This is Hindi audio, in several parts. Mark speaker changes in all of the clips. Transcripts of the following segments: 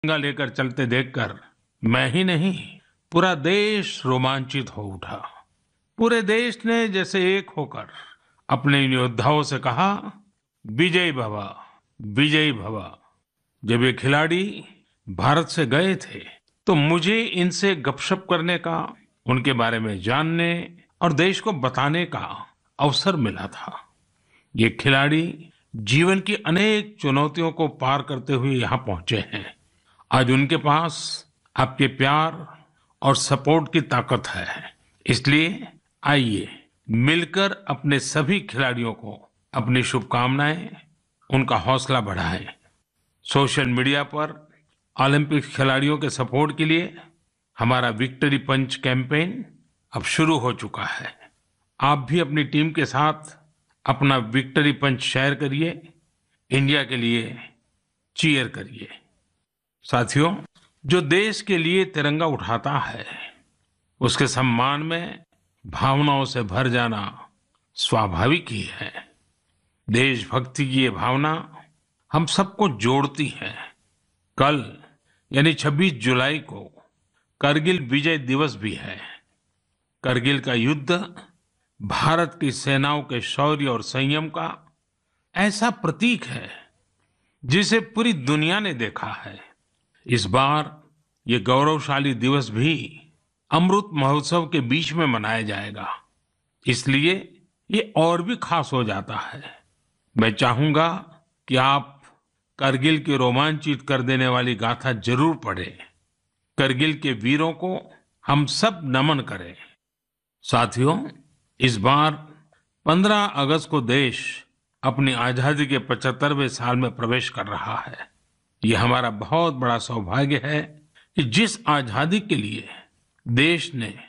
Speaker 1: तिरंगा लेकर चलते देखकर मैं ही नहीं, पूरा देश रोमांचित हो उठा। पूरे देश ने जैसे एक होकर अपने इन योद्धाओं से कहा, विजय भव, विजय भव। जब ये खिलाड़ी भारत से गए थे तो मुझे इनसे गपशप करने का, उनके बारे में जानने और देश को बताने का अवसर मिला था। ये खिलाड़ी जीवन की अनेक चुनौतियों को पार करते हुए यहाँ पहुंचे हैं। आज उनके पास आपके प्यार और सपोर्ट की ताकत है। इसलिए आइए मिलकर अपने सभी खिलाड़ियों को अपनी शुभकामनाएं, उनका हौसला बढ़ाएं। सोशल मीडिया पर ओलंपिक खिलाड़ियों के सपोर्ट के लिए हमारा विक्ट्री पंच कैंपेन अब शुरू हो चुका है। आप भी अपनी टीम के साथ अपना विक्ट्री पंच शेयर करिए, इंडिया के लिए चीयर करिए। साथियों, जो देश के लिए तिरंगा उठाता है उसके सम्मान में भावनाओं से भर जाना स्वाभाविक ही है। देशभक्ति की ये भावना हम सबको जोड़ती है। कल यानी 26 जुलाई को करगिल विजय दिवस भी है। करगिल का युद्ध भारत की सेनाओं के शौर्य और संयम का ऐसा प्रतीक है जिसे पूरी दुनिया ने देखा है। इस बार ये गौरवशाली दिवस भी अमृत महोत्सव के बीच में मनाया जाएगा, इसलिए ये और भी खास हो जाता है। मैं चाहूंगा कि आप करगिल की रोमांचित कर देने वाली गाथा जरूर पढ़ें। करगिल के वीरों को हम सब नमन करें। साथियों, इस बार 15 अगस्त को देश अपनी आजादी के 75वें साल में प्रवेश कर रहा है। ये हमारा बहुत बड़ा सौभाग्य है कि जिस आजादी के लिए देश ने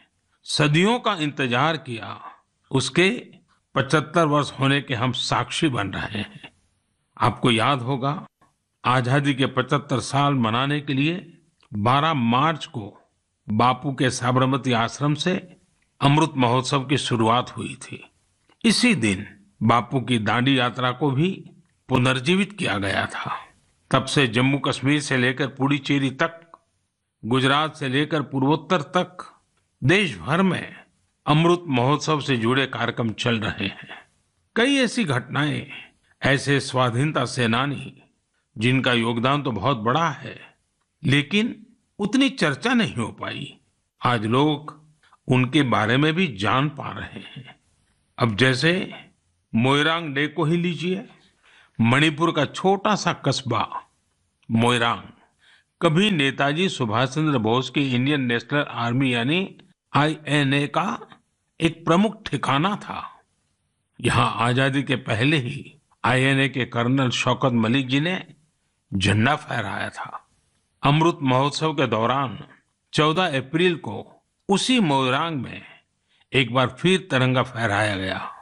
Speaker 1: सदियों का इंतजार किया, उसके 75 वर्ष होने के हम साक्षी बन रहे हैं। आपको याद होगा, आजादी के 75 साल मनाने के लिए 12 मार्च को बापू के साबरमती आश्रम से अमृत महोत्सव की शुरुआत हुई थी। इसी दिन बापू की दांडी यात्रा को भी पुनर्जीवित किया गया था। तब से जम्मू कश्मीर से लेकर पुडुचेरी तक, गुजरात से लेकर पूर्वोत्तर तक देश भर में अमृत महोत्सव से जुड़े कार्यक्रम चल रहे हैं। कई ऐसी घटनाएं, ऐसे स्वाधीनता सेनानी जिनका योगदान तो बहुत बड़ा है लेकिन उतनी चर्चा नहीं हो पाई, आज लोग उनके बारे में भी जान पा रहे हैं। अब जैसे मोइरांग डे को ही लीजिए। मणिपुर का छोटा सा कस्बा मोइरांग कभी नेताजी सुभाष चंद्र बोस की इंडियन नेशनल आर्मी यानी आईएनए का एक प्रमुख ठिकाना था। यहाँ आजादी के पहले ही आईएनए के कर्नल शौकत मलिक जी ने झंडा फहराया था। अमृत महोत्सव के दौरान 14 अप्रैल को उसी मोइरांग में एक बार फिर तिरंगा फहराया गया।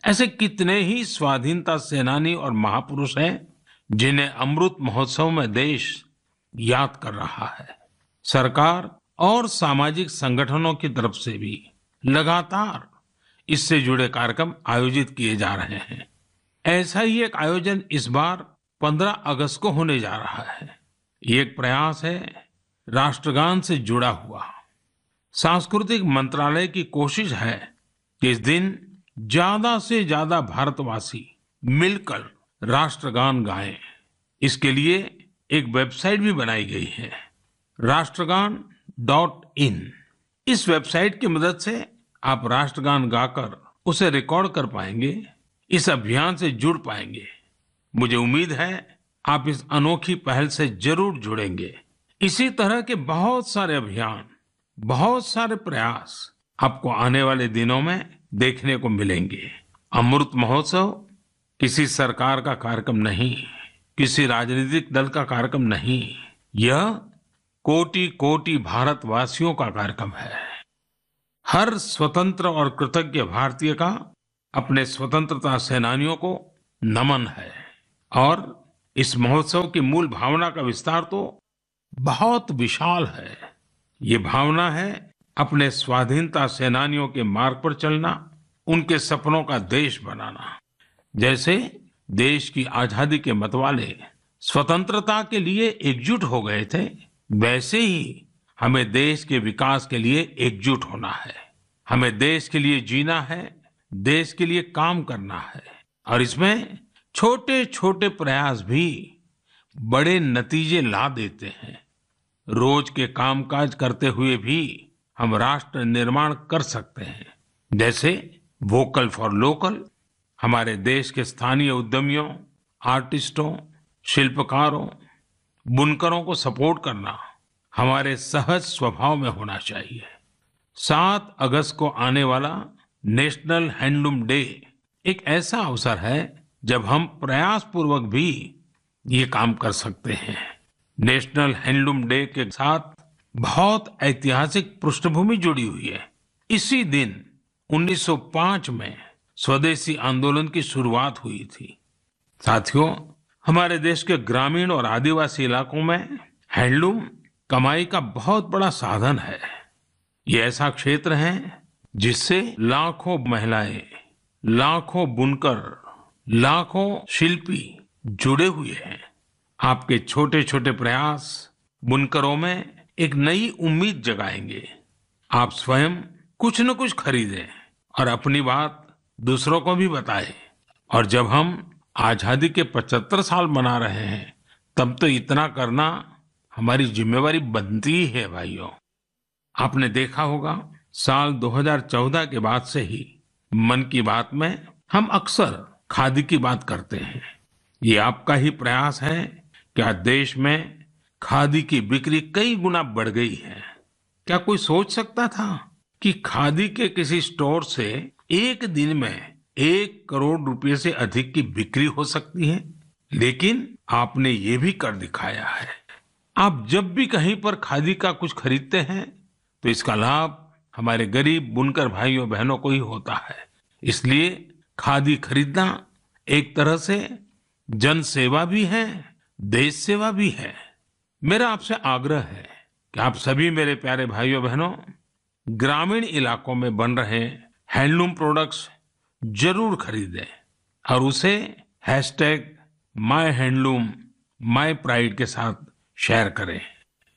Speaker 1: ऐसे कितने ही स्वाधीनता सेनानी और महापुरुष हैं जिन्हें अमृत महोत्सव में देश याद कर रहा है। सरकार और सामाजिक संगठनों की तरफ से भी लगातार इससे जुड़े कार्यक्रम आयोजित किए जा रहे हैं। ऐसा ही एक आयोजन इस बार 15 अगस्त को होने जा रहा है। ये एक प्रयास है राष्ट्रगान से जुड़ा हुआ। सांस्कृतिक मंत्रालय की कोशिश है कि इस दिन ज्यादा से ज्यादा भारतवासी मिलकर राष्ट्रगान गाएं। इसके लिए एक वेबसाइट भी बनाई गई है, राष्ट्रगान.in। इस वेबसाइट की मदद से आप राष्ट्रगान गाकर उसे रिकॉर्ड कर पाएंगे, इस अभियान से जुड़ पाएंगे। मुझे उम्मीद है आप इस अनोखी पहल से जरूर जुड़ेंगे। इसी तरह के बहुत सारे अभियान, बहुत सारे प्रयास आपको आने वाले दिनों में देखने को मिलेंगे। अमृत महोत्सव किसी सरकार का कार्यक्रम नहीं, किसी राजनीतिक दल का कार्यक्रम नहीं, यह कोटि कोटि भारतवासियों का कार्यक्रम है। हर स्वतंत्र और कृतज्ञ भारतीय का अपने स्वतंत्रता सेनानियों को नमन है। और इस महोत्सव की मूल भावना का विस्तार तो बहुत विशाल है। ये भावना है अपने स्वाधीनता सेनानियों के मार्ग पर चलना, उनके सपनों का देश बनाना। जैसे देश की आजादी के मतवाले स्वतंत्रता के लिए एकजुट हो गए थे, वैसे ही हमें देश के विकास के लिए एकजुट होना है। हमें देश के लिए जीना है, देश के लिए काम करना है और इसमें छोटे छोटे प्रयास भी बड़े नतीजे ला देते हैं। रोज के कामकाज करते हुए भी हम राष्ट्र निर्माण कर सकते हैं। जैसे वोकल फॉर लोकल, हमारे देश के स्थानीय उद्यमियों, आर्टिस्टों, शिल्पकारों, बुनकरों को सपोर्ट करना हमारे सहज स्वभाव में होना चाहिए। 7 अगस्त को आने वाला नेशनल हैंडलूम डे एक ऐसा अवसर है जब हम प्रयास पूर्वक भी ये काम कर सकते हैं। नेशनल हैंडलूम डे के साथ बहुत ऐतिहासिक पृष्ठभूमि जुड़ी हुई है। इसी दिन 1905 में स्वदेशी आंदोलन की शुरुआत हुई थी। साथियों, हमारे देश के ग्रामीण और आदिवासी इलाकों में हैंडलूम कमाई का बहुत बड़ा साधन है। ये ऐसा क्षेत्र है जिससे लाखों महिलाएं, लाखों बुनकर, लाखों शिल्पी जुड़े हुए हैं। आपके छोटे छोटे प्रयास बुनकरों में एक नई उम्मीद जगाएंगे। आप स्वयं कुछ न कुछ खरीदें और अपनी बात दूसरों को भी बताएं। और जब हम आजादी के 75 साल मना रहे हैं, तब तो इतना करना हमारी जिम्मेवारी बनती ही है भाइयों। आपने देखा होगा, साल 2014 के बाद से ही मन की बात में हम अक्सर खादी की बात करते हैं। ये आपका ही प्रयास है कि आज देश में खादी की बिक्री कई गुना बढ़ गई है। क्या कोई सोच सकता था कि खादी के किसी स्टोर से एक दिन में 1 करोड़ रुपए से अधिक की बिक्री हो सकती है? लेकिन आपने ये भी कर दिखाया है। आप जब भी कहीं पर खादी का कुछ खरीदते हैं तो इसका लाभ हमारे गरीब बुनकर भाइयों बहनों को ही होता है। इसलिए खादी खरीदना एक तरह से जन सेवा भी है, देश सेवा भी है। मेरा आपसे आग्रह है कि आप सभी मेरे प्यारे भाइयों बहनों, ग्रामीण इलाकों में बन रहे हैंडलूम प्रोडक्ट्स जरूर खरीदें और उसे #myhandloom_mypride के साथ शेयर करें।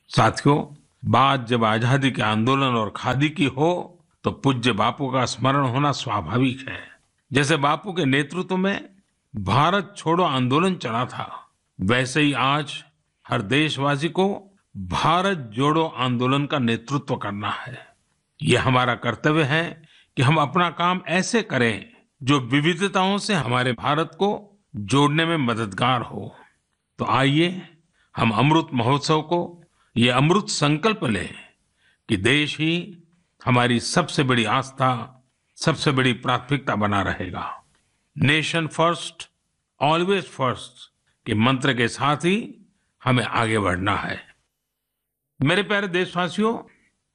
Speaker 1: साथियों, बात जब आजादी के आंदोलन और खादी की हो तो पूज्य बापू का स्मरण होना स्वाभाविक है। जैसे बापू के नेतृत्व में भारत छोड़ो आंदोलन चला था, वैसे ही आज हर देशवासी को भारत जोड़ो आंदोलन का नेतृत्व करना है। यह हमारा कर्तव्य है कि हम अपना काम ऐसे करें जो विविधताओं से हमारे भारत को जोड़ने में मददगार हो। तो आइए हम अमृत महोत्सव को ये अमृत संकल्प लें कि देश ही हमारी सबसे बड़ी आस्था, सबसे बड़ी प्राथमिकता बना रहेगा। नेशन फर्स्ट, ऑलवेज फर्स्ट के मंत्र के साथ ही हमें आगे बढ़ना है। मेरे प्यारे देशवासियों,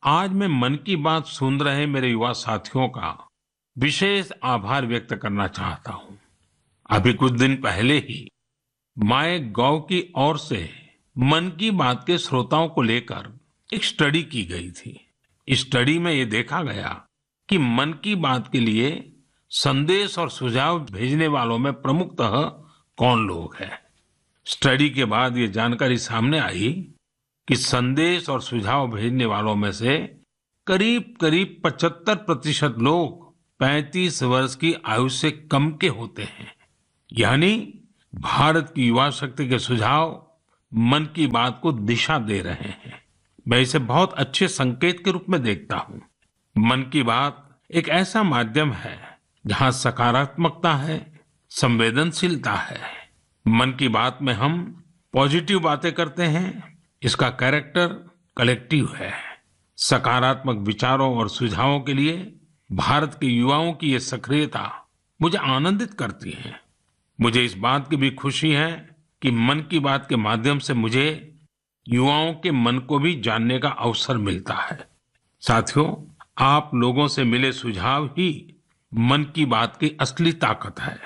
Speaker 1: आज मैं मन की बात सुन रहे मेरे युवा साथियों का विशेष आभार व्यक्त करना चाहता हूं। अभी कुछ दिन पहले ही माय गॉव की ओर से मन की बात के श्रोताओं को लेकर एक स्टडी की गई थी। इस स्टडी में ये देखा गया कि मन की बात के लिए संदेश और सुझाव भेजने वालों में प्रमुखतः कौन लोग हैं। स्टडी के बाद ये जानकारी सामने आई कि संदेश और सुझाव भेजने वालों में से करीब करीब 75% लोग 35 वर्ष की आयु से कम के होते हैं। यानी भारत की युवा शक्ति के सुझाव मन की बात को दिशा दे रहे हैं। मैं इसे बहुत अच्छे संकेत के रूप में देखता हूं। मन की बात एक ऐसा माध्यम है जहां सकारात्मकता है, संवेदनशीलता है। मन की बात में हम पॉजिटिव बातें करते हैं। इसका कैरेक्टर कलेक्टिव है। सकारात्मक विचारों और सुझावों के लिए भारत के युवाओं की ये सक्रियता मुझे आनंदित करती है। मुझे इस बात की भी खुशी है कि मन की बात के माध्यम से मुझे युवाओं के मन को भी जानने का अवसर मिलता है। साथियों, आप लोगों से मिले सुझाव ही मन की बात की असली ताकत है।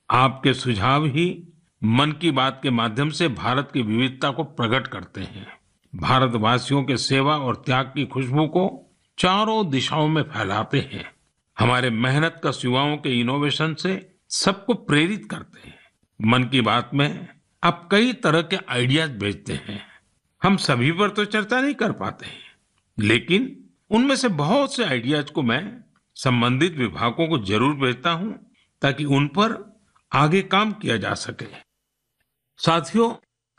Speaker 1: आपके सुझाव ही मन की बात के माध्यम से भारत की विविधता को प्रकट करते हैं। भारतवासियों के सेवा और त्याग की खुशबू को चारों दिशाओं में फैलाते हैं। हमारे मेहनत कश युवाओं के इनोवेशन से सबको प्रेरित करते हैं। मन की बात में आप कई तरह के आइडियाज भेजते हैं। हम सभी पर तो चर्चा नहीं कर पाते, लेकिन उनमें से बहुत से आइडियाज को मैं संबंधित विभागों को जरूर भेजता हूं, ताकि उन पर आगे काम किया जा सके। साथियों,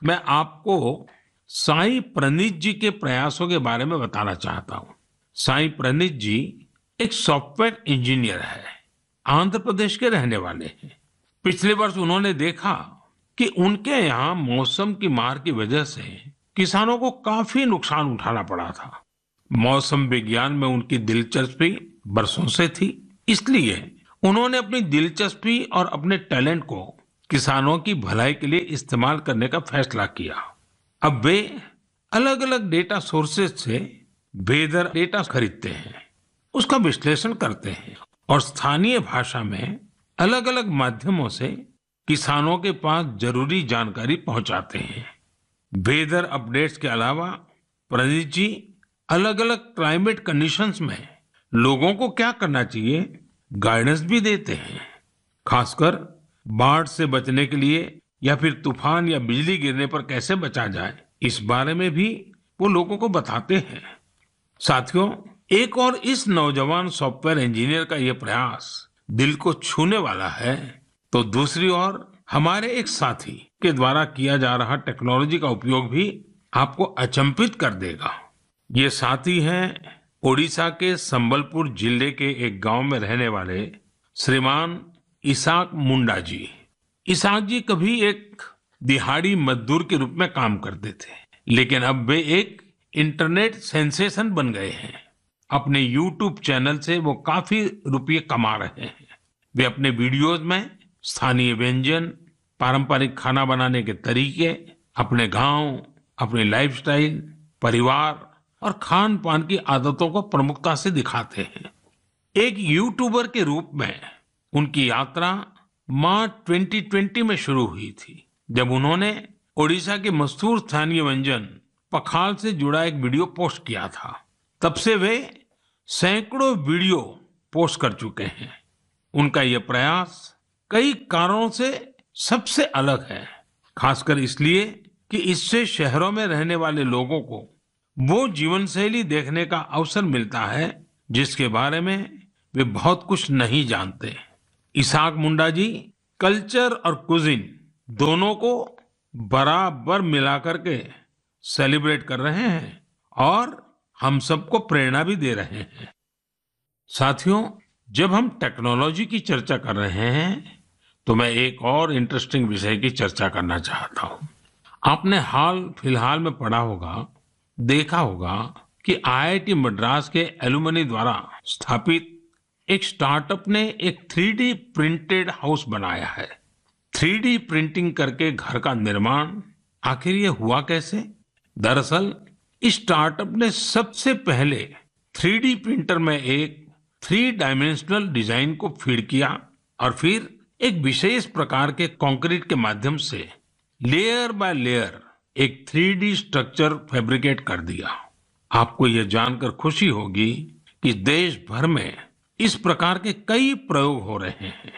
Speaker 1: मैं आपको साई प्रणीत जी के प्रयासों के बारे में बताना चाहता हूं। साई प्रणीत जी एक सॉफ्टवेयर इंजीनियर है, आंध्र प्रदेश के रहने वाले हैं। पिछले वर्ष उन्होंने देखा कि उनके यहाँ मौसम की मार की वजह से किसानों को काफी नुकसान उठाना पड़ा था। मौसम विज्ञान में उनकी दिलचस्पी बरसों से थी, इसलिए उन्होंने अपनी दिलचस्पी और अपने टैलेंट को किसानों की भलाई के लिए इस्तेमाल करने का फैसला किया। अब वे अलग अलग डेटा सोर्सेज से वेदर डेटा खरीदते हैं, उसका विश्लेषण करते हैं और स्थानीय भाषा में अलग अलग माध्यमों से किसानों के पास जरूरी जानकारी पहुंचाते हैं। वेदर अपडेट्स के अलावा प्रणीत जी अलग अलग क्लाइमेट कंडीशंस में लोगों को क्या करना चाहिए गाइडेंस भी देते हैं। खासकर बाढ़ से बचने के लिए या फिर तूफान या बिजली गिरने पर कैसे बचा जाए, इस बारे में भी वो लोगों को बताते हैं। साथियों, एक और इस नौजवान सॉफ्टवेयर इंजीनियर का ये प्रयास दिल को छूने वाला है, तो दूसरी ओर हमारे एक साथी के द्वारा किया जा रहा टेक्नोलॉजी का उपयोग भी आपको अचंभित कर देगा। ये साथी हैं ओडिशा के संबलपुर जिले के एक गांव में रहने वाले श्रीमान इसाक मुंडा जी। इसाक जी कभी एक दिहाड़ी मजदूर के रूप में काम करते थे, लेकिन अब वे एक इंटरनेट सेंसेशन बन गए हैं। अपने यूट्यूब चैनल से वो काफी रुपये कमा रहे हैं। वे अपने वीडियोस में स्थानीय व्यंजन, पारंपरिक खाना बनाने के तरीके, अपने गांव, अपनी लाइफस्टाइल, परिवार और खान पान की आदतों को प्रमुखता से दिखाते हैं। एक यूट्यूबर के रूप में उनकी यात्रा मार्च 2020 में शुरू हुई थी, जब उन्होंने ओडिशा के मशहूर स्थानीय व्यंजन पखाल से जुड़ा एक वीडियो पोस्ट किया था। तब से वे सैकड़ों वीडियो पोस्ट कर चुके हैं। उनका यह प्रयास कई कारणों से सबसे अलग है, खासकर इसलिए कि इससे शहरों में रहने वाले लोगों को वो जीवन शैली देखने का अवसर मिलता है जिसके बारे में वे बहुत कुछ नहीं जानते। इसाक मुंडा जी कल्चर और कुजिन दोनों को बराबर मिलाकर के सेलिब्रेट कर रहे हैं और हम सबको प्रेरणा भी दे रहे हैं। साथियों, जब हम टेक्नोलॉजी की चर्चा कर रहे हैं तो मैं एक और इंटरेस्टिंग विषय की चर्चा करना चाहता हूं। आपने हाल फिलहाल में पढ़ा होगा, देखा होगा कि आईआईटी मद्रास के एलुमनी द्वारा स्थापित एक स्टार्टअप ने एक 3D प्रिंटेड हाउस बनाया है। 3D प्रिंटिंग करके घर का निर्माण, आखिर ये हुआ कैसे? दरअसल इस स्टार्टअप ने सबसे पहले 3D प्रिंटर में एक 3 डायमेंशनल डिजाइन को फीड किया और फिर एक विशेष प्रकार के कंक्रीट के माध्यम से लेयर बाय लेयर एक 3D स्ट्रक्चर फैब्रिकेट कर दिया। आपको यह जानकर खुशी होगी कि देश भर में इस प्रकार के कई प्रयोग हो रहे हैं।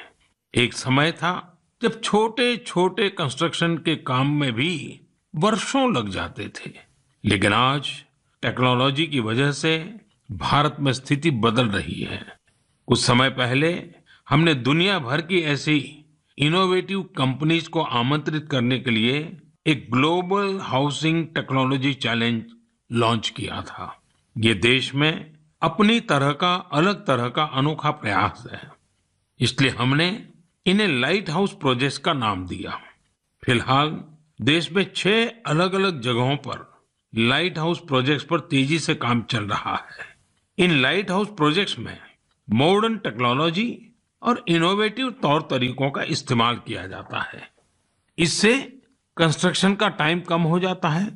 Speaker 1: एक समय था जब छोटे छोटे कंस्ट्रक्शन के काम में भी वर्षों लग जाते थे, लेकिन आज टेक्नोलॉजी की वजह से भारत में स्थिति बदल रही है। कुछ समय पहले हमने दुनिया भर की ऐसी इनोवेटिव कंपनीज को आमंत्रित करने के लिए एक global housing technology challenge launch किया था। ये देश में अपनी तरह का अलग तरह का अनोखा प्रयास है, इसलिए हमने इन्हें लाइट हाउस प्रोजेक्ट्स का नाम दिया। फिलहाल देश में 6 अलग अलग जगहों पर लाइट हाउस प्रोजेक्ट्स पर तेजी से काम चल रहा है। इन लाइट हाउस प्रोजेक्ट्स में मॉडर्न टेक्नोलॉजी और इनोवेटिव तौर तरीकों का इस्तेमाल किया जाता है। इससे कंस्ट्रक्शन का टाइम कम हो जाता है,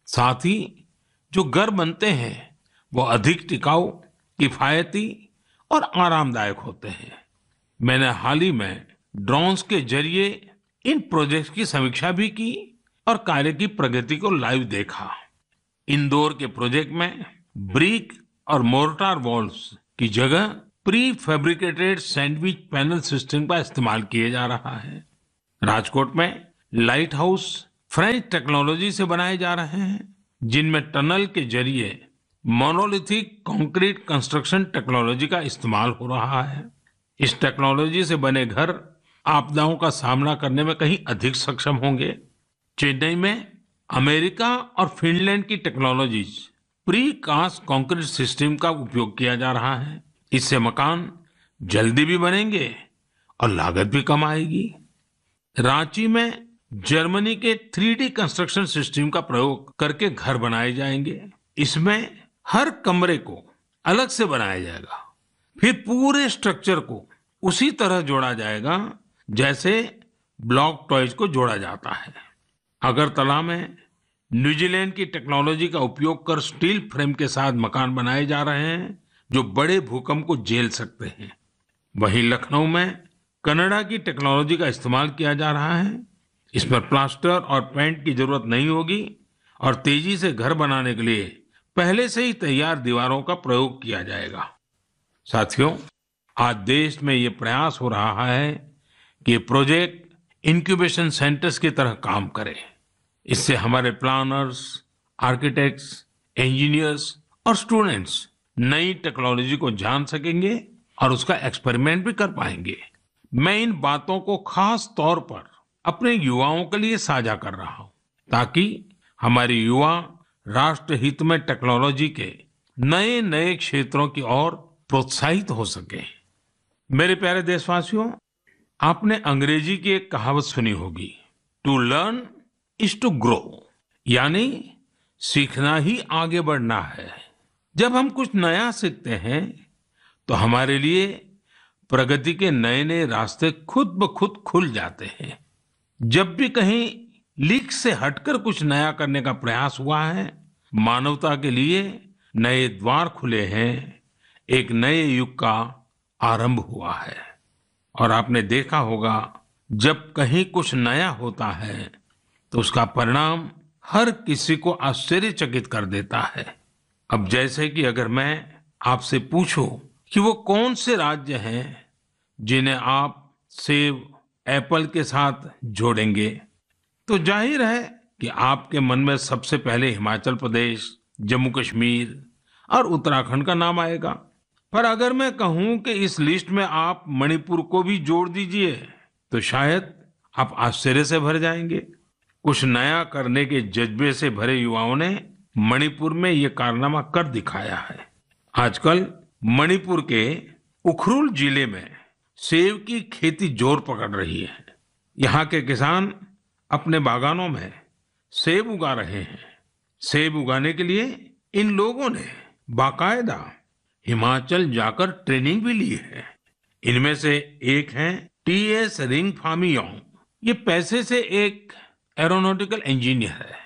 Speaker 1: साथ ही जो घर बनते हैं वो अधिक टिकाऊ, किफायती और आरामदायक होते हैं। मैंने हाल ही में ड्रोन्स के जरिए इन प्रोजेक्ट्स की समीक्षा भी की और कार्य की प्रगति को लाइव देखा। इंदौर के प्रोजेक्ट में ब्रिक और मोर्टार वॉल्स की जगह pre fabricated sandwich panel system का इस्तेमाल किया जा रहा है। राजकोट में लाइट हाउस फ्रेंच टेक्नोलॉजी से बनाए जा रहे हैं, जिनमें टनल के जरिए मोनोलिथिक कंक्रीट कंस्ट्रक्शन टेक्नोलॉजी का इस्तेमाल हो रहा है। इस टेक्नोलॉजी से बने घर आपदाओं का सामना करने में कहीं अधिक सक्षम होंगे। चेन्नई में अमेरिका और फिनलैंड की technologies precast concrete system का उपयोग किया जा रहा है। इससे मकान जल्दी भी बनेंगे और लागत भी कम आएगी। रांची में जर्मनी के 3D कंस्ट्रक्शन सिस्टम का प्रयोग करके घर बनाए जाएंगे। इसमें हर कमरे को अलग से बनाया जाएगा, फिर पूरे स्ट्रक्चर को उसी तरह जोड़ा जाएगा जैसे ब्लॉक टॉयज को जोड़ा जाता है। अगरतला में न्यूजीलैंड की टेक्नोलॉजी का उपयोग कर स्टील फ्रेम के साथ मकान बनाए जा रहे हैं जो बड़े भूकंप को झेल सकते हैं। वहीं लखनऊ में कनाडा की टेक्नोलॉजी का इस्तेमाल किया जा रहा है। इसमें प्लास्टर और पेंट की जरूरत नहीं होगी और तेजी से घर बनाने के लिए पहले से ही तैयार दीवारों का प्रयोग किया जाएगा। साथियों, आज देश में ये प्रयास हो रहा है कि ये प्रोजेक्ट इंक्यूबेशन सेंटर्स की तरह काम करे। इससे हमारे प्लानर्स, आर्किटेक्ट्स, इंजीनियर्स और स्टूडेंट्स नई टेक्नोलॉजी को जान सकेंगे और उसका एक्सपेरिमेंट भी कर पाएंगे। मैं इन बातों को खास तौर पर अपने युवाओं के लिए साझा कर रहा हूं ताकि हमारे युवा राष्ट्र हित में टेक्नोलॉजी के नए नए क्षेत्रों की ओर प्रोत्साहित हो सके। मेरे प्यारे देशवासियों, आपने अंग्रेजी की एक कहावत सुनी होगी, to learn is to grow, यानी सीखना ही आगे बढ़ना है। जब हम कुछ नया सीखते हैं तो हमारे लिए प्रगति के नए नए रास्ते खुद ब खुद खुल जाते हैं। जब भी कहीं लीक से हटकर कुछ नया करने का प्रयास हुआ है, मानवता के लिए नए द्वार खुले हैं, एक नए युग का आरंभ हुआ है। और आपने देखा होगा, जब कहीं कुछ नया होता है तो उसका परिणाम हर किसी को आश्चर्यचकित कर देता है। अब जैसे कि अगर मैं आपसे पूछूं कि वो कौन से राज्य हैं जिन्हें आप सेब, एप्पल के साथ जोड़ेंगे, तो जाहिर है कि आपके मन में सबसे पहले हिमाचल प्रदेश, जम्मू कश्मीर और उत्तराखंड का नाम आएगा। पर अगर मैं कहूं कि इस लिस्ट में आप मणिपुर को भी जोड़ दीजिए तो शायद आप आश्चर्य से भर जाएंगे। कुछ नया करने के जज्बे से भरे युवाओं ने मणिपुर में ये कारनामा कर दिखाया है। आजकल मणिपुर के उखरुल जिले में सेब की खेती जोर पकड़ रही है। यहाँ के किसान अपने बागानों में सेब उगा रहे हैं। सेब उगाने के लिए इन लोगों ने बाकायदा हिमाचल जाकर ट्रेनिंग भी ली है। इनमें से एक हैं टीएस रिंग फामियोंग। ये पैसे से एक एरोनॉटिकल इंजीनियर है।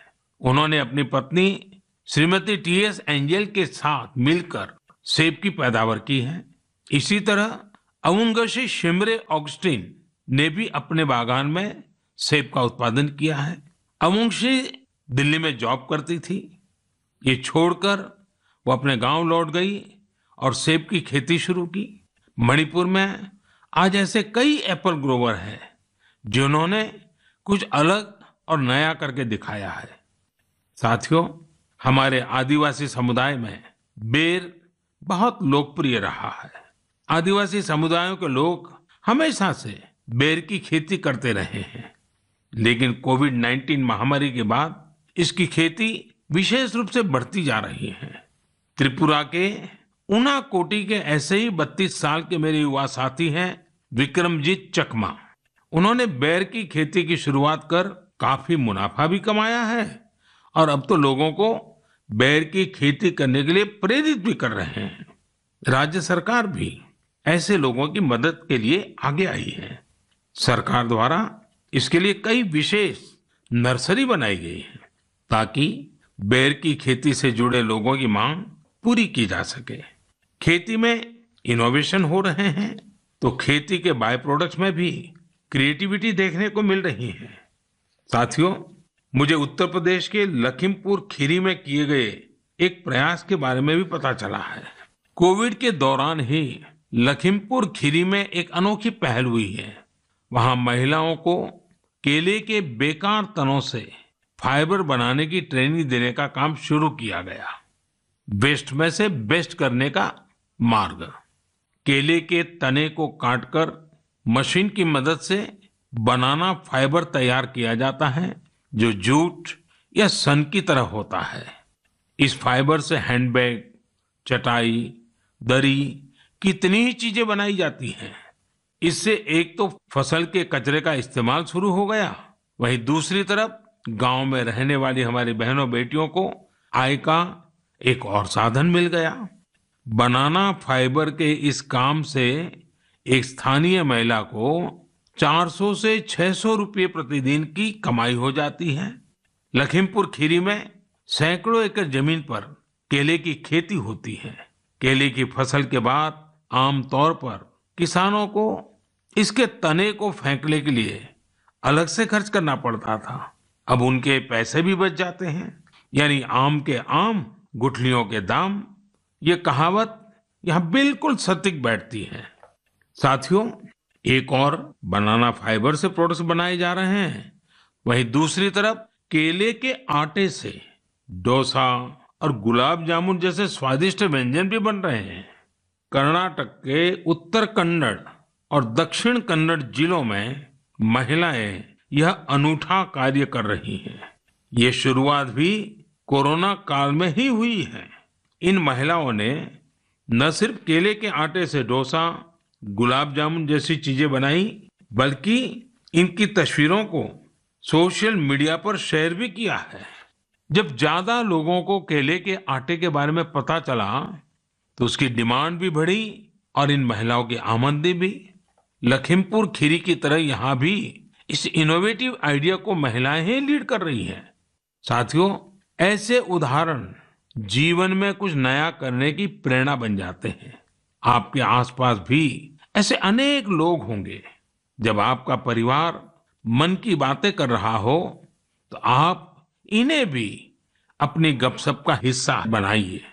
Speaker 1: उन्होंने अपनी पत्नी श्रीमती टीएस एंजल के साथ मिलकर सेब की पैदावार की है। इसी तरह अवुंगशी शिमरे ऑगस्टिन ने भी अपने बागान में सेब का उत्पादन किया है। अवुंगशी दिल्ली में जॉब करती थी। ये छोड़कर वो अपने गांव लौट गई और सेब की खेती शुरू की। मणिपुर में आज ऐसे कई एप्पल ग्रोवर हैं जिन्होंने कुछ अलग और नया करके दिखाया है। साथियों, हमारे आदिवासी समुदाय में बेर बहुत लोकप्रिय रहा है। आदिवासी समुदायों के लोग हमेशा से बेर की खेती करते रहे हैं, लेकिन कोविड-19 महामारी के बाद इसकी खेती विशेष रूप से बढ़ती जा रही है। त्रिपुरा के उनाकोटी के ऐसे ही 32 साल के मेरे युवा साथी हैं विक्रमजीत चकमा। उन्होंने बेर की खेती की शुरुआत कर काफी मुनाफा भी कमाया है और अब तो लोगों को बेर की खेती करने के लिए प्रेरित भी कर रहे हैं। राज्य सरकार भी ऐसे लोगों की मदद के लिए आगे आई है। सरकार द्वारा इसके लिए कई विशेष नर्सरी बनाई गई है ताकि बेर की खेती से जुड़े लोगों की मांग पूरी की जा सके। खेती में इनोवेशन हो रहे हैं तो खेती के बाय प्रोडक्ट्स में भी क्रिएटिविटी देखने को मिल रही है। साथियों, मुझे उत्तर प्रदेश के लखीमपुर खीरी में किए गए एक प्रयास के बारे में भी पता चला है। कोविड के दौरान ही लखीमपुर खीरी में एक अनोखी पहल हुई है। वहां महिलाओं को केले के बेकार तनों से फाइबर बनाने की ट्रेनिंग देने का काम शुरू किया गया। वेस्ट में से बेस्ट करने का मार्ग। केले के तने को काटकर मशीन की मदद से बनाना फाइबर तैयार किया जाता है, जो जूट या सन की तरह होता है। इस फाइबर से हैंडबैग, चटाई, दरी, कितनी ही चीजें बनाई जाती हैं। इससे एक तो फसल के कचरे का इस्तेमाल शुरू हो गया, वहीं दूसरी तरफ गांव में रहने वाली हमारी बहनों बेटियों को आय का एक और साधन मिल गया। बनाना फाइबर के इस काम से एक स्थानीय महिला को 400 से 600 रुपये प्रतिदिन की कमाई हो जाती है। लखीमपुर खीरी में सैकड़ों एकड़ जमीन पर केले की खेती होती है। केले की फसल के बाद आमतौर पर किसानों को इसके तने को फेंकने के लिए अलग से खर्च करना पड़ता था। अब उनके पैसे भी बच जाते हैं। यानी आम के आम, गुठलियों के दाम। ये कहावत यहाँ बिल्कुल सटीक बैठती है। साथियों, एक और बनाना फाइबर से प्रोडक्ट्स बनाए जा रहे हैं, वहीं दूसरी तरफ केले के आटे से डोसा और गुलाब जामुन जैसे स्वादिष्ट व्यंजन भी बन रहे हैं। कर्नाटक के उत्तर कन्नड़ और दक्षिण कन्नड़ जिलों में महिलाएं यह अनूठा कार्य कर रही हैं। ये शुरुआत भी कोरोना काल में ही हुई है। इन महिलाओं ने न सिर्फ केले के आटे से डोसा, गुलाब जामुन जैसी चीजें बनाई, बल्कि इनकी तस्वीरों को सोशल मीडिया पर शेयर भी किया है। जब ज्यादा लोगों को केले के आटे के बारे में पता चला, तो उसकी डिमांड भी बढ़ी और इन महिलाओं की आमदनी भी। लखीमपुर खीरी की तरह यहाँ भी इस इनोवेटिव आइडिया को महिलाएं ही लीड कर रही हैं। साथियों, ऐसे उदाहरण जीवन में कुछ नया करने की प्रेरणा बन जाते हैं। आपके आसपास भी ऐसे अनेक लोग होंगे। जब आपका परिवार मन की बातें कर रहा हो, तो आप इन्हें भी अपनी गपशप का हिस्सा बनाइए।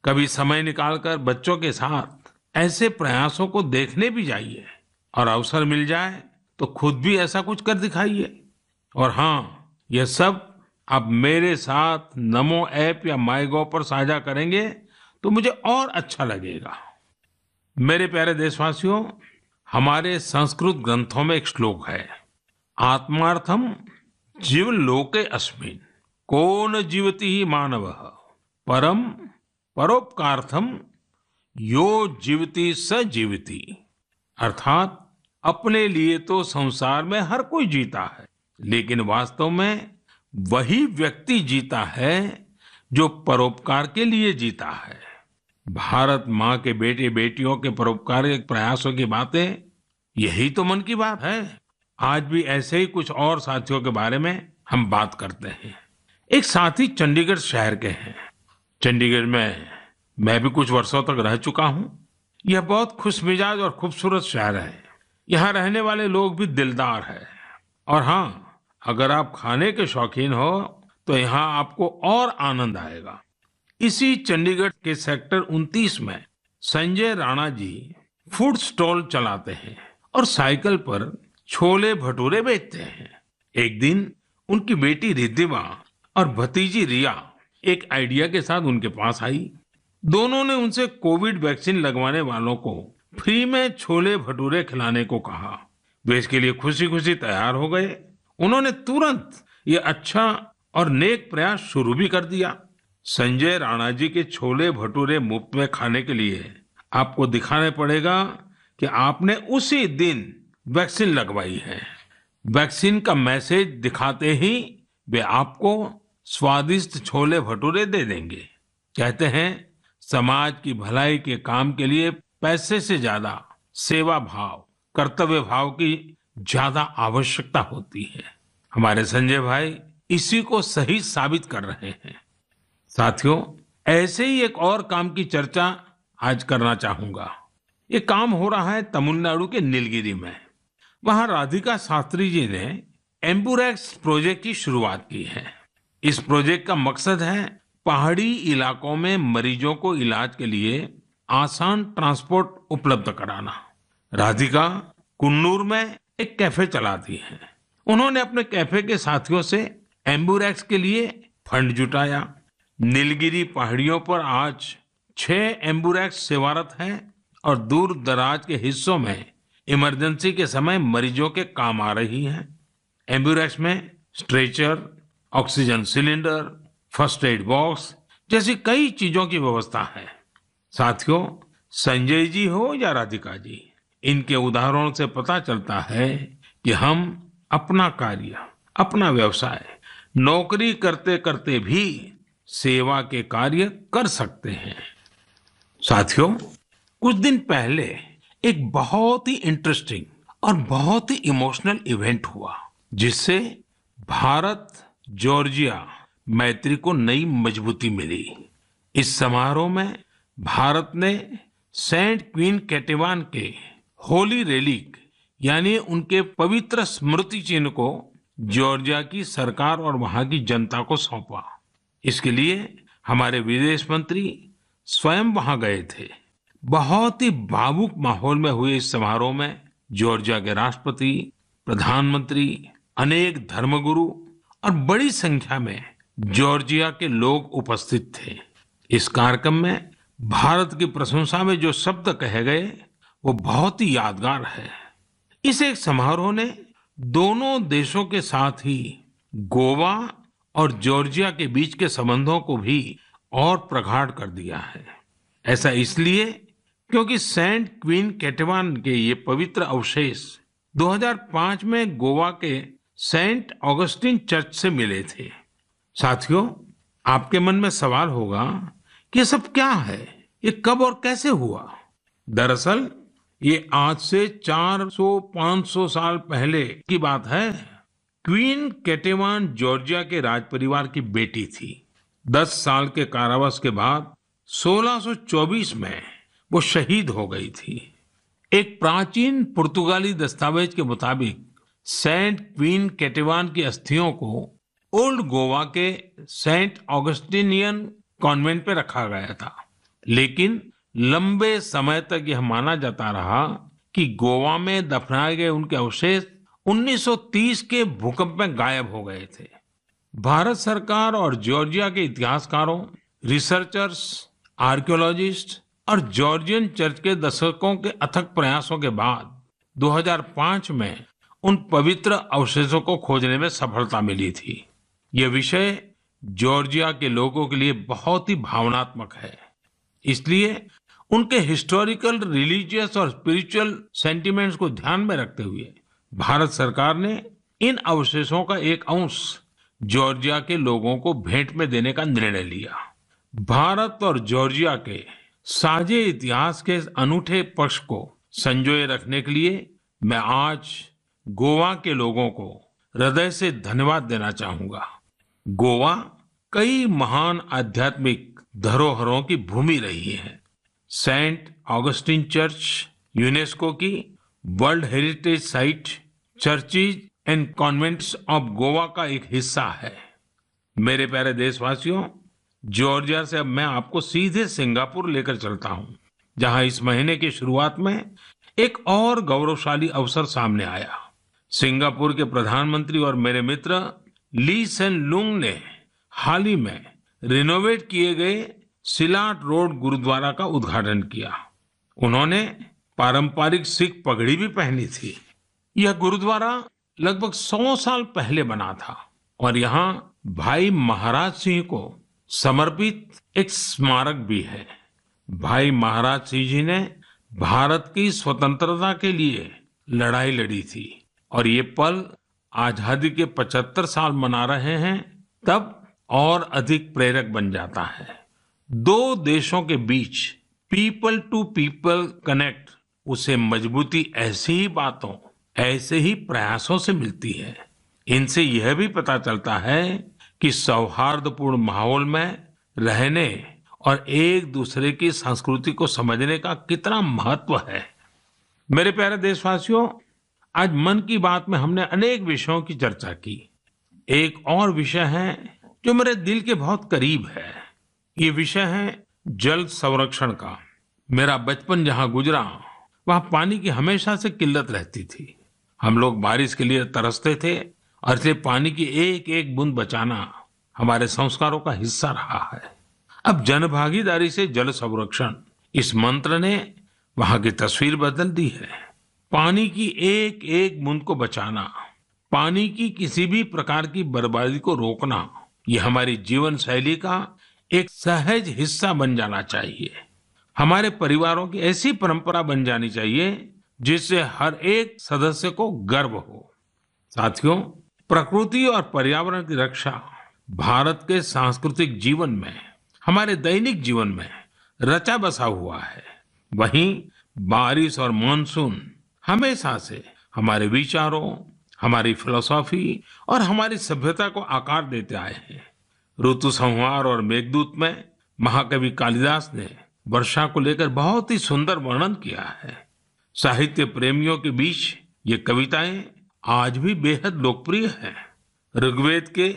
Speaker 1: कभी समय निकालकर बच्चों के साथ ऐसे प्रयासों को देखने भी जाइए, और अवसर मिल जाए तो खुद भी ऐसा कुछ कर दिखाइए। और हाँ, यह सब आप मेरे साथ नमो ऐप या माईगॉव पर साझा करेंगे तो मुझे और अच्छा लगेगा। मेरे प्यारे देशवासियों, हमारे संस्कृत ग्रंथों में एक श्लोक है, आत्मार्थम जीवलोके अस्मिन् को न जीवति ही मानवः परम परोपकार्थम यो जीवति स जीवति। अर्थात अपने लिए तो संसार में हर कोई जीता है, लेकिन वास्तव में वही व्यक्ति जीता है जो परोपकार के लिए जीता है। भारत माँ के बेटे बेटियों के परोपकारिक प्रयासों की बातें, यही तो मन की बात है। आज भी ऐसे ही कुछ और साथियों के बारे में हम बात करते हैं। एक साथी चंडीगढ़ शहर के हैं। चंडीगढ़ में मैं भी कुछ वर्षों तक रह चुका हूँ। यह बहुत खुशमिजाज और खूबसूरत शहर है। यहाँ रहने वाले लोग भी दिलदार हैं। और हाँ, अगर आप खाने के शौकीन हो तो यहाँ आपको और आनंद आएगा। इसी चंडीगढ़ के सेक्टर 29 में संजय राणा जी फूड स्टॉल चलाते हैं और साइकिल पर छोले भटूरे बेचते हैं। एक दिन उनकी बेटी रिद्धिमा और भतीजी रिया एक आइडिया के साथ उनके पास आई। दोनों ने उनसे कोविड वैक्सीन लगवाने वालों को फ्री में छोले भटूरे खिलाने को कहा। वे इसके लिए खुशी खुशी तैयार हो गए। उन्होंने तुरंत ये अच्छा और नेक प्रयास शुरू भी कर दिया। संजय राणा जी के छोले भटूरे मुफ्त में खाने के लिए आपको दिखाने पड़ेगा कि आपने उसी दिन वैक्सीन लगवाई है। वैक्सीन का मैसेज दिखाते ही वे आपको स्वादिष्ट छोले भटूरे दे देंगे। कहते हैं, समाज की भलाई के काम के लिए पैसे से ज्यादा सेवा भाव, कर्तव्य भाव की ज्यादा आवश्यकता होती है। हमारे संजय भाई इसी को सही साबित कर रहे हैं। साथियों, ऐसे ही एक और काम की चर्चा आज करना चाहूंगा। ये काम हो रहा है तमिलनाडु के नीलगिरी में। वहां राधिका शास्त्री जी ने एम्बुरेक्स प्रोजेक्ट की शुरुआत की है। इस प्रोजेक्ट का मकसद है पहाड़ी इलाकों में मरीजों को इलाज के लिए आसान ट्रांसपोर्ट उपलब्ध कराना। राधिका कुन्नूर में एक कैफे चलाती है। उन्होंने अपने कैफे के साथियों से एम्बुरेक्स के लिए फंड जुटाया। नीलगिरी पहाड़ियों पर आज 6 एम्बुरेक्स सेवारत हैं और दूर दराज के हिस्सों में इमरजेंसी के समय मरीजों के काम आ रही हैं। एम्बुरेक्स में stretcher, oxygen cylinder, first aid box जैसी कई चीजों की व्यवस्था है। साथियों, संजय जी हो या राधिका जी, इनके उदाहरणों से पता चलता है कि हम अपना कार्य, अपना व्यवसाय, नौकरी करते करते भी सेवा के कार्य कर सकते हैं। साथियों, कुछ दिन पहले एक बहुत ही इंटरेस्टिंग और बहुत ही इमोशनल इवेंट हुआ, जिससे भारत जॉर्जिया मैत्री को नई मजबूती मिली। इस समारोह में भारत ने सेंट क्वीन केटेवान के होली रेलिक यानी उनके पवित्र स्मृति चिन्ह को जॉर्जिया की सरकार और वहां की जनता को सौंपा। इसके लिए हमारे विदेश मंत्री स्वयं वहां गए थे। बहुत ही भावुक माहौल में हुए इस समारोह में जॉर्जिया के राष्ट्रपति, प्रधानमंत्री, अनेक धर्मगुरु और बड़ी संख्या में जॉर्जिया के लोग उपस्थित थे। इस कार्यक्रम में भारत की प्रशंसा में जो शब्द कहे गए वो बहुत ही यादगार है। इस एक समारोह ने दोनों देशों के साथ ही गोवा और जॉर्जिया के बीच के संबंधों को भी और प्रगाढ़ कर दिया है। ऐसा इसलिए क्योंकि सेंट क्वीन केटेवान के ये पवित्र अवशेष 2005 में गोवा के सेंट ऑगस्टिन चर्च से मिले थे। साथियों, आपके मन में सवाल होगा कि ये सब क्या है, ये कब और कैसे हुआ? दरअसल ये आज से 400-500 साल पहले की बात है। क्वीन केटेवान जॉर्जिया के राज परिवार की बेटी थी। 10 साल के कारावास के बाद 1624 में वो शहीद हो गई थी। एक प्राचीन पुर्तगाली दस्तावेज के मुताबिक सेंट क्वीन केटेवान की अस्थियों को ओल्ड गोवा के सेंट ऑगस्टिनियन कॉन्वेंट पे रखा गया था, लेकिन लंबे समय तक यह माना जाता रहा कि गोवा में दफनाए गए उनके अवशेष 1930 के भूकंप में गायब हो गए थे। भारत सरकार और जॉर्जिया के इतिहासकारों, रिसर्चर्स, आर्कियोलॉजिस्ट और जॉर्जियन चर्च के दशकों के अथक प्रयासों के बाद 2005 में उन पवित्र अवशेषों को खोजने में सफलता मिली थी। यह विषय जॉर्जिया के लोगों के लिए बहुत ही भावनात्मक है। इसलिए उनके हिस्टोरिकल, रिलीजियस और स्पिरिचुअल सेंटिमेंट्स को ध्यान में रखते हुए भारत सरकार ने इन अवशेषों का एक अंश जॉर्जिया के लोगों को भेंट में देने का निर्णय लिया। भारत और जॉर्जिया के साझे इतिहास के इस अनूठे पक्ष को संजोए रखने के लिए मैं आज गोवा के लोगों को हृदय से धन्यवाद देना चाहूंगा। गोवा कई महान आध्यात्मिक धरोहरों की भूमि रही है। सेंट ऑगस्टिन चर्च यूनेस्को की world heritage site, churches and convents of Goa का एक हिस्सा है। मेरे प्यारे देशवासियों, जॉर्जिया से अब मैं आपको सीधे सिंगापुर लेकर चलता हूं, जहां इस महीने की शुरुआत में एक और गौरवशाली अवसर सामने आया। सिंगापुर के प्रधानमंत्री और मेरे मित्र ली सेन लुंग ने हाल ही में रिनोवेट किए गए सिलाट रोड गुरुद्वारा का उद्घाटन किया। उन्होंने पारंपरिक सिख पगड़ी भी पहनी थी। यह गुरुद्वारा लगभग 100 साल पहले बना था और यहाँ भाई महाराज सिंह को समर्पित एक स्मारक भी है। भाई महाराज सिंह जी ने भारत की स्वतंत्रता के लिए लड़ाई लड़ी थी और ये पल आजादी के 75 साल मना रहे हैं तब और अधिक प्रेरक बन जाता है। दो देशों के बीच पीपल टू पीपल कनेक्ट उसे मजबूती ऐसी ही बातों, ऐसे ही प्रयासों से मिलती है। इनसे यह भी पता चलता है कि सौहार्दपूर्ण माहौल में रहने और एक दूसरे की संस्कृति को समझने का कितना महत्व है। मेरे प्यारे देशवासियों, आज मन की बात में हमने अनेक विषयों की चर्चा की। एक और विषय है जो मेरे दिल के बहुत करीब है। ये विषय है जल संरक्षण का। मेरा बचपन जहां गुजरा वहां पानी की हमेशा से किल्लत रहती थी। हम लोग बारिश के लिए तरसते थे और इसलिए पानी की एक एक बूंद बचाना हमारे संस्कारों का हिस्सा रहा है। अब जनभागीदारी से जल संरक्षण इस मंत्र ने वहां की तस्वीर बदल दी है। पानी की एक एक बूंद को बचाना, पानी की किसी भी प्रकार की बर्बादी को रोकना, ये हमारी जीवन शैली का एक सहज हिस्सा बन जाना चाहिए। हमारे परिवारों की ऐसी परंपरा बन जानी चाहिए जिससे हर एक सदस्य को गर्व हो। साथियों, प्रकृति और पर्यावरण की रक्षा भारत के सांस्कृतिक जीवन में, हमारे दैनिक जीवन में रचा बसा हुआ है। वहीं बारिश और मानसून हमेशा से हमारे विचारों, हमारी फिलॉसफी और हमारी सभ्यता को आकार देते आए हैं। ऋतु संहार और मेघदूत में महाकवि कालिदास ने वर्षा को लेकर बहुत ही सुंदर वर्णन किया है। साहित्य प्रेमियों के बीच ये कविताएं आज भी बेहद लोकप्रिय हैं। ऋग्वेद के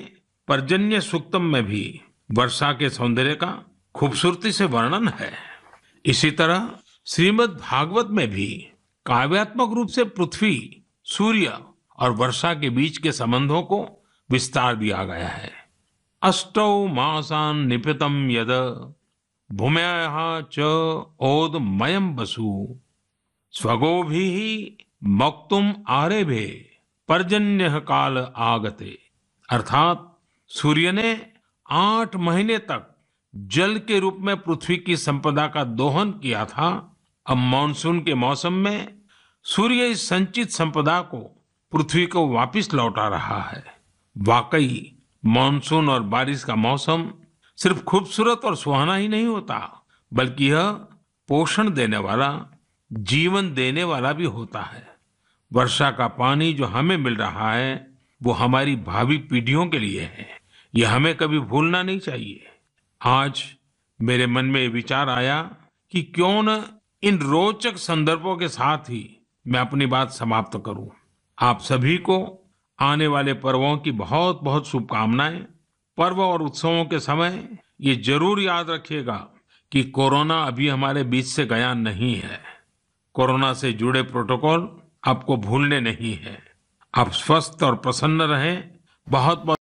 Speaker 1: पर्जन्य सूक्तम में भी वर्षा के सौंदर्य का खूबसूरती से वर्णन है। इसी तरह श्रीमद् भागवत में भी काव्यात्मक रूप से पृथ्वी, सूर्य और वर्षा के बीच के संबंधों को विस्तार दिया गया है। अष्टौ मासान् निपीतं यद भूम्याः च ओदमयं वसु स्वगोभिः मक्तुम आरेभे पर्जन्य काल आगते। अर्थात सूर्य ने 8 महीने तक जल के रूप में पृथ्वी की संपदा का दोहन किया था। अब मानसून के मौसम में सूर्य इस संचित संपदा को पृथ्वी को वापस लौटा रहा है। वाकई मानसून और बारिश का मौसम सिर्फ खूबसूरत और सुहाना ही नहीं होता, बल्कि यह पोषण देने वाला, जीवन देने वाला भी होता है। वर्षा का पानी जो हमें मिल रहा है वो हमारी भावी पीढ़ियों के लिए है। यह हमें कभी भूलना नहीं चाहिए। आज मेरे मन में ये विचार आया कि क्यों न इन रोचक संदर्भों के साथ ही मैं अपनी बात समाप्त करूं। आप सभी को आने वाले पर्वों की बहुत बहुत शुभकामनाएं। पर्व और उत्सवों के समय ये जरूर याद रखिएगा कि कोरोना अभी हमारे बीच से गया नहीं है। कोरोना से जुड़े प्रोटोकॉल आपको भूलने नहीं है। आप स्वस्थ और प्रसन्न रहें। बहुत बहुत